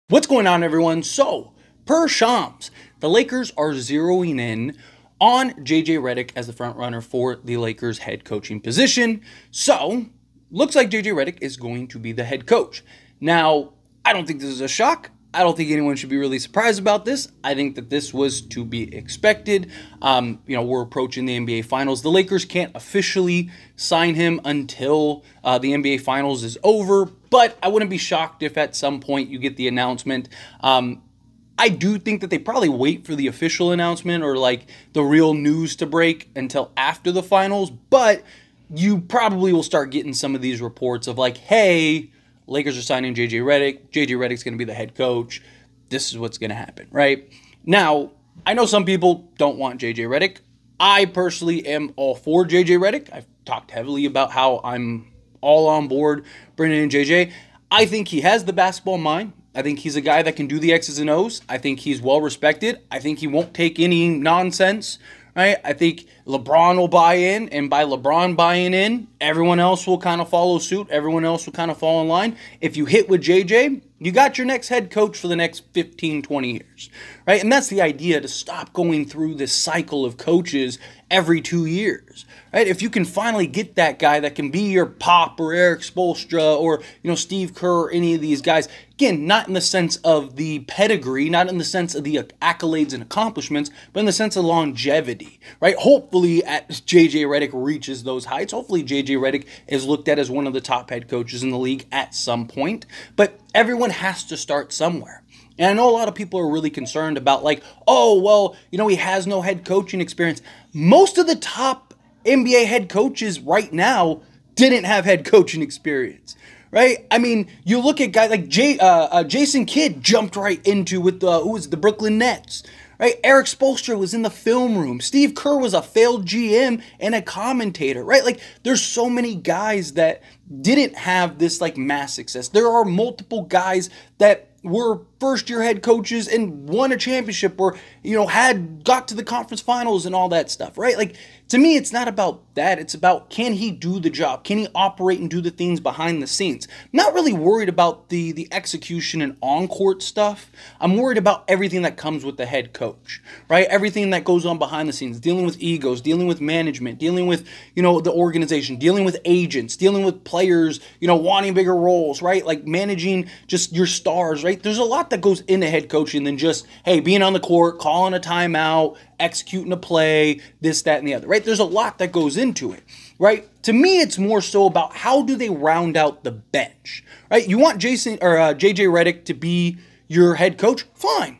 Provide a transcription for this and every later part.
What's going on, everyone? So, per Shams, the Lakers are zeroing in on JJ Redick as the front runner for the Lakers head coaching position. So, looks like JJ Redick is going to be the head coach. Now, I don't think this is a shock. I don't think anyone should be really surprised about this. I think that this was to be expected. We're approaching the NBA Finals. The Lakers can't officially sign him until the NBA Finals is over, but I wouldn't be shocked if at some point you get the announcement. I do think that they probably wait for the official announcement or like the real news to break until after the Finals, but you probably will start getting some of these reports of like, hey, Lakers are signing JJ Redick. JJ Redick's going to be the head coach. This is what's going to happen, right? Now, I know some people don't want JJ Redick. I personally am all for JJ Redick. I've talked heavily about how I'm all on board bringing in JJ. I think he has the basketball mind. I think he's a guy that can do the X's and O's. I think he's well respected. I think he won't take any nonsense, right? I think LeBron will buy in, and by LeBron buying in, everyone else will kind of follow suit. Everyone else will kind of fall in line. If you hit with JJ, you got your next head coach for the next 15, 20 years, right? And that's the idea, to stop going through this cycle of coaches every 2 years, right? If you can finally get that guy that can be your Pop or Eric Spoelstra or, Steve Kerr or any of these guys, again, not in the sense of the pedigree, not in the sense of the accolades and accomplishments, but in the sense of longevity, right? Hopefully, as JJ Redick reaches those heights, hopefully JJ Redick is looked at as one of the top head coaches in the league at some point, but everyone has to start somewhere. And I know a lot of people are really concerned about like, oh, well, he has no head coaching experience. Most of the top NBA head coaches right now didn't have head coaching experience, right? I mean, you look at guys like Jason Kidd jumped right into with the Brooklyn Nets, right? Eric Spoelstra was in the film room. Steve Kerr was a failed GM and a commentator, right? Like, there's so many guys that didn't have this like mass success. There are multiple guys that were first-year head coaches and won a championship or, got to the conference finals and all that stuff, right? Like, to me, it's not about that. It's about, can he do the job? Can he operate and do the things behind the scenes? I'm not really worried about the execution and on-court stuff. I'm worried about everything that comes with the head coach, right? Everything that goes on behind the scenes, dealing with egos, dealing with management, dealing with, the organization, dealing with agents, dealing with players, wanting bigger roles, right? Like managing just your stars, right? There's a lot that goes into head coaching than just, hey, being on the court, calling a timeout, executing a play, this, that, and the other, right? There's a lot that goes into it, right? To me, it's more so about how do they round out the bench, right? You want JJ Redick to be your head coach? Fine,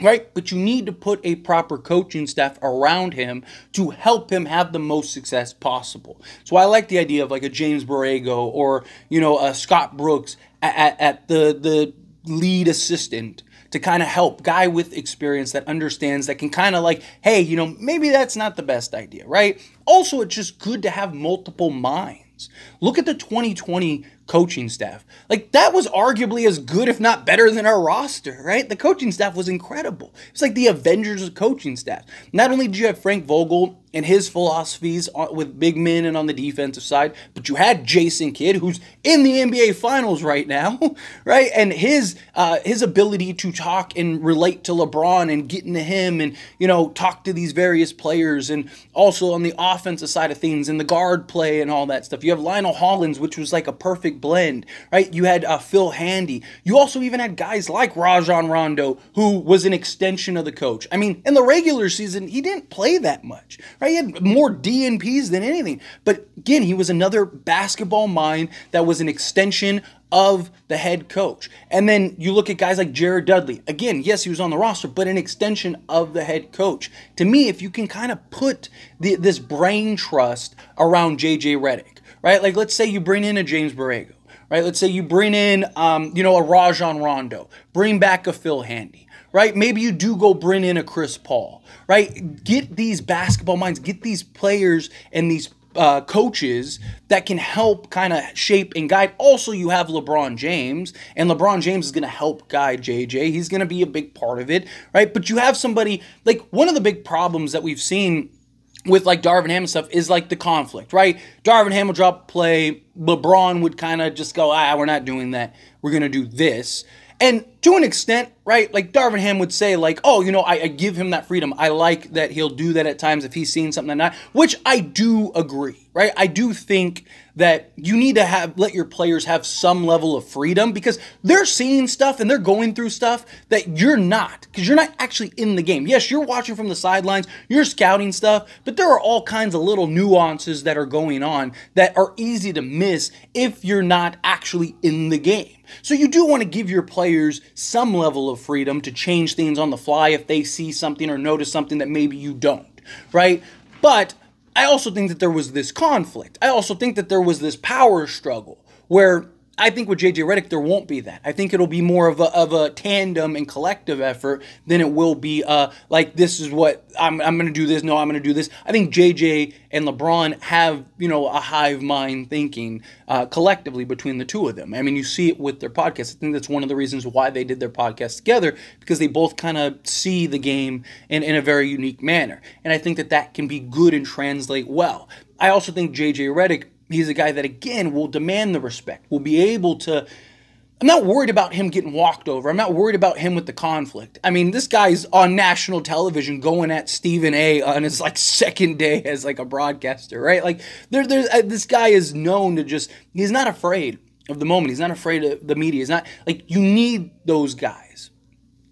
right? But you need to put a proper coaching staff around him to help him have the most success possible. So I like the idea of like a James Borrego or, a Scott Brooks at the lead assistant to kind of help, guy with experience that understands, that can kind of like, hey, maybe that's not the best idea, right? Also, it's just good to have multiple minds. Look at the 2020 coaching staff. Like, that was arguably as good, if not better, than our roster, right? The coaching staff was incredible. It's like the Avengers of coaching staff. Not only did you have Frank Vogel and his philosophies with big men and on the defensive side, but you had Jason Kidd, who's in the NBA Finals right now, right? And his ability to talk and relate to LeBron and get into him and, talk to these various players, and also on the offensive side of things and the guard play and all that stuff. You have Lionel Hollins, which was like a perfect blend, right? You had Phil Handy. You also even had guys like Rajon Rondo, who was an extension of the coach. I mean, in the regular season, he didn't play that much, right? He had more DNPs than anything. But again, he was another basketball mind that was an extension of the head coach. And then you look at guys like Jared Dudley. Again, yes, he was on the roster, but an extension of the head coach. To me, if you can kind of put this brain trust around JJ Redick, right? Like, let's say you bring in a James Borrego, right? Let's say you bring in, a Rajon Rondo, bring back a Phil Handy, right? Maybe you do go bring in a Chris Paul, right? Get these basketball minds, get these players and these coaches that can help kind of shape and guide. Also, you have LeBron James, and LeBron James is going to help guide JJ. He's going to be a big part of it, right? But you have somebody, like, one of the big problems that we've seen with like Darvin Ham and stuff is like the conflict, right? Darvin Ham will drop a play, LeBron would kind of just go, we're not doing that. We're going to do this. And to an extent, right? Like Darvin Ham would say, like, oh, I give him that freedom. I like that he'll do that at times if he's seeing something that not, which I do agree, right? I do think that you need to let your players have some level of freedom because they're seeing stuff and they're going through stuff that you're not, because you're not actually in the game. Yes, you're watching from the sidelines, you're scouting stuff, but there are all kinds of little nuances that are going on that are easy to miss if you're not actually in the game. So you do want to give your players some level of freedom to change things on the fly if they see something or notice something that maybe you don't, right? But I also think that there was this conflict. I also think that there was this power struggle where I think with JJ Redick, there won't be that. I think it'll be more of a tandem and collective effort than it will be like, this is what I'm going to do this. No, I'm going to do this. I think JJ and LeBron have, a hive mind thinking collectively between the two of them. I mean, you see it with their podcast. I think that's one of the reasons why they did their podcast together, because they both kind of see the game in a very unique manner. And I think that can be good and translate well. I also think JJ Redick, he's a guy that, again, will demand the respect, will be able to. I'm not worried about him getting walked over. I'm not worried about him with the conflict. I mean, this guy's on national television going at Stephen A. on his second day as a broadcaster, right? Like this guy is known to he's not afraid of the moment. He's not afraid of the media. He's not you need those guys,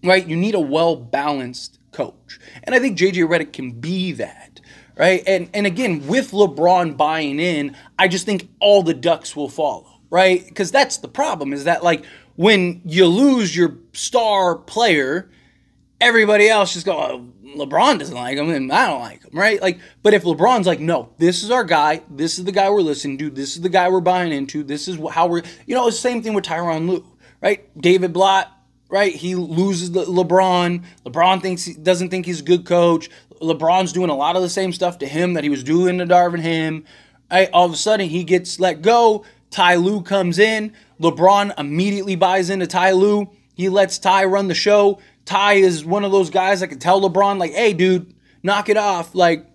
right? You need a well-balanced coach. And I think JJ Redick can be that. Right. And again, with LeBron buying in, I just think all the ducks will follow. Right. Because that's the problem, is that when you lose your star player, everybody else just go, oh, LeBron doesn't like him and I don't like him. Right. But if LeBron's no, this is our guy. This is the guy we're listening to. This is the guy we're buying into. This is how we're, it's the same thing with Tyronn Lue. Right. David Blatt. Right. He loses LeBron. LeBron doesn't think he's a good coach. LeBron's doing a lot of the same stuff to him that he was doing to Darvin Ham. Right? All of a sudden, he gets let go. Ty Lue comes in. LeBron immediately buys into Ty Lue. He lets Ty run the show. Ty is one of those guys that can tell LeBron, hey, dude, knock it off. I'm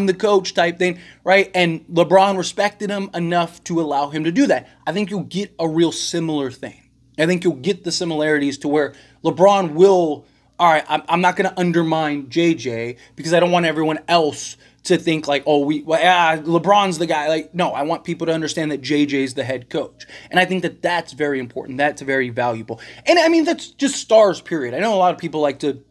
the coach type thing, right? And LeBron respected him enough to allow him to do that. I think you'll get a real similar thing. I think you'll get the similarities to where LeBron will, all right, I'm not going to undermine JJ because I don't want everyone else to think LeBron's the guy. No, I want people to understand that JJ's the head coach. And I think that that's very important. That's very valuable. And I mean, that's just stars, period. I know a lot of people like to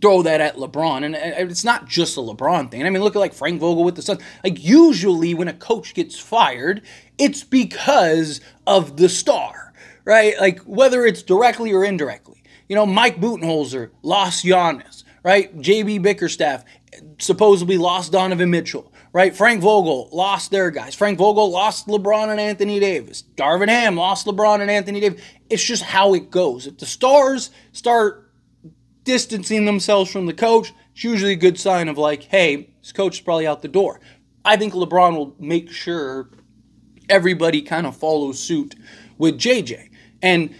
throw that at LeBron, and it's not just a LeBron thing. I mean, look at Frank Vogel with the Suns. Usually when a coach gets fired, it's because of the star, right? Whether it's directly or indirectly. Mike Budenholzer lost Giannis, right? JB Bickerstaff supposedly lost Donovan Mitchell, right? Frank Vogel lost their guys. Frank Vogel lost LeBron and Anthony Davis. Darvin Ham lost LeBron and Anthony Davis. It's just how it goes. If the stars start distancing themselves from the coach, it's usually a good sign of hey, this coach is probably out the door. I think LeBron will make sure everybody kind of follows suit with JJ. And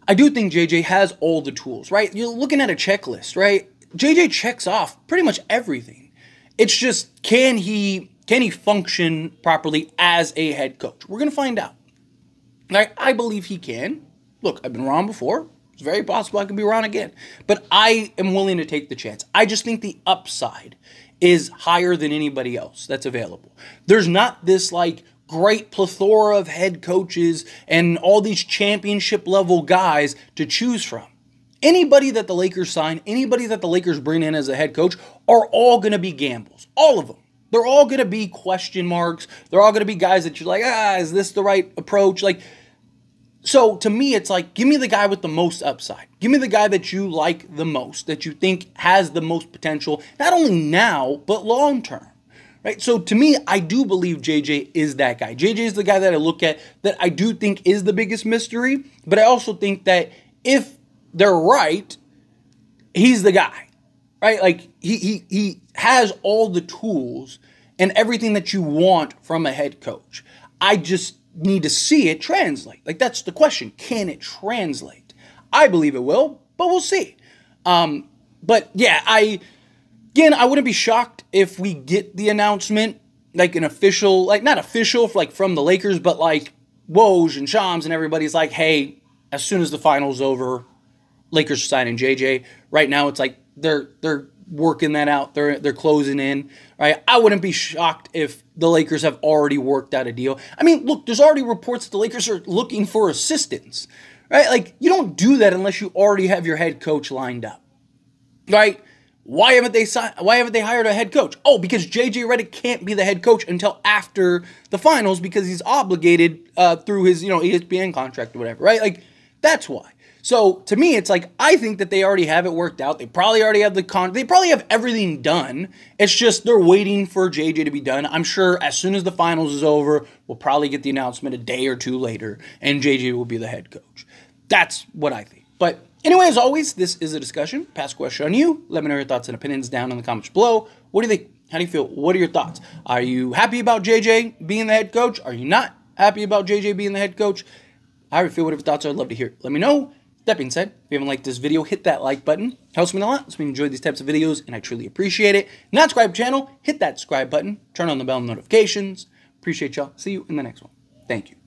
I do think JJ has all the tools, right? You're looking at a checklist, right? JJ checks off pretty much everything. It's just, can he function properly as a head coach? We're going to find out. Right? I believe he can. Look, I've been wrong before. It's very possible I could be wrong again. But I am willing to take the chance. I just think the upside is higher than anybody else that's available. There's not this great plethora of head coaches and all these championship level guys to choose from. Anybody that the Lakers sign, anybody that the Lakers bring in as a head coach are all going to be gambles. All of them. They're all going to be question marks. They're all going to be guys that you're is this the right approach? So to me, it's give me the guy with the most upside. Give me the guy that you like the most, that you think has the most potential, not only now, but long term. Right? So to me, I do believe JJ is that guy. JJ is the guy that I look at that I do think is the biggest mystery, but I also think that if they're right, he's the guy. Right? He has all the tools and everything that you want from a head coach. I just need to see it translate. That's the question. Can it translate? I believe it will, but we'll see. But yeah, I wouldn't be shocked if we get the announcement, an official, not official, from the Lakers, but Woj and Shams and everybody's hey, as soon as the final's over, Lakers are signing JJ. Right now, it's like they're working that out. They're closing in, right? I wouldn't be shocked if the Lakers have already worked out a deal. I mean, look, there's already reports that the Lakers are looking for assistants, right? Like, you don't do that unless you already have your head coach lined up, right? Why haven't they hired a head coach? Oh, because JJ Redick can't be the head coach until after the finals because he's obligated through his ESPN contract or whatever, right? Like, that's why. So to me, it's like I think that they already have it worked out. They probably already have they probably have everything done. It's just they're waiting for JJ to be done. I'm sure as soon as the finals is over, we'll probably get the announcement a day or two later, and JJ will be the head coach. That's what I think. But anyway, as always, this is a discussion. Pass a question on you. Let me know your thoughts and opinions down in the comments below. What do you think? How do you feel? What are your thoughts? Are you happy about JJ being the head coach? Are you not happy about JJ being the head coach? How do you feel? Whatever thoughts are, I'd love to hear it. Let me know. That being said, if you haven't liked this video, hit that like button. Helps me a lot. So we enjoy these types of videos, and I truly appreciate it. Not subscribe to the channel, hit that subscribe button. Turn on the bell notifications. Appreciate y'all. See you in the next one. Thank you.